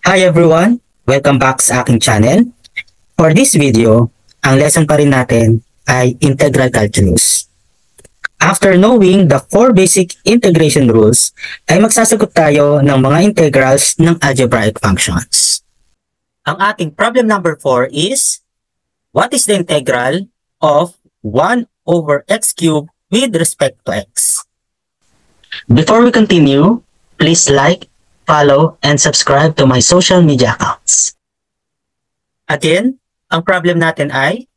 Hi everyone! Welcome back sa aking channel. For this video, ang lesson pa rin natin ay integral calculus. After knowing the 4 basic integration rules, ay magsasagot tayo ng mga integrals ng algebraic functions. Ang ating problem number 4 is, what is the integral of 1 over x cubed with respect to x? Before we continue, please like, follow, and subscribe to my social media accounts. Again, ang problem natin ay,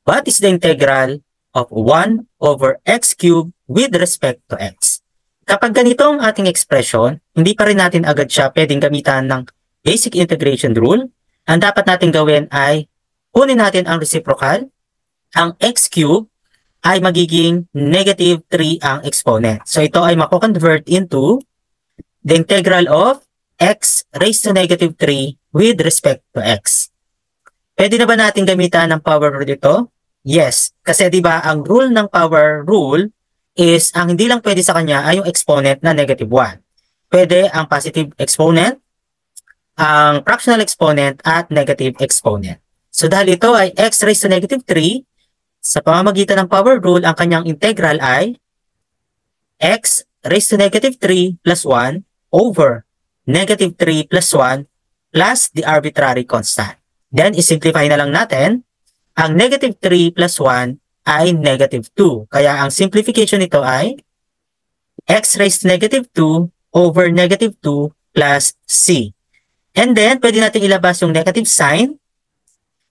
what is the integral of 1 over x cubed with respect to x? Kapag ganito ang ating expression, hindi pa rin natin agad siya pwedeng gamitan ng basic integration rule. Ang dapat natin gawin ay, kunin natin ang reciprocal. Ang x cubed ay magiging negative 3 ang exponent. So ito ay mako-convert into the integral of x raised to negative 3 with respect to x. Pwede na ba natin gamitan ng power rule ito? Yes, kasi di ba ang rule ng power rule is ang hindi lang pwede sa kanya ay yung exponent na negative 1. Pwede ang positive exponent, ang fractional exponent at negative exponent. So dahil ito ay x raised to negative 3, sa pamamagitan ng power rule, ang kanyang integral ay x raised to negative 3 plus 1 over negative 3 plus 1 plus the arbitrary constant. Then, isimplify na lang natin. Ang negative 3 plus 1 ay negative 2. Kaya ang simplification nito ay x raised to negative 2 over negative 2 plus c. And then, pwede natin ilabas yung negative sign.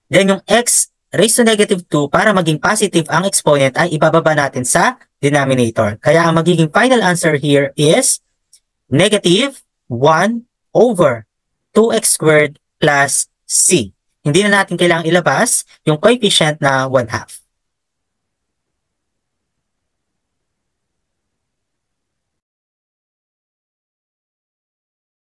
Then, yung x raised to negative 2 para maging positive ang exponent ay ibababa natin sa denominator. Kaya ang magiging final answer here is negative 1 over 2x squared plus c. Hindi na natin kailangang ilabas yung coefficient na 1/2.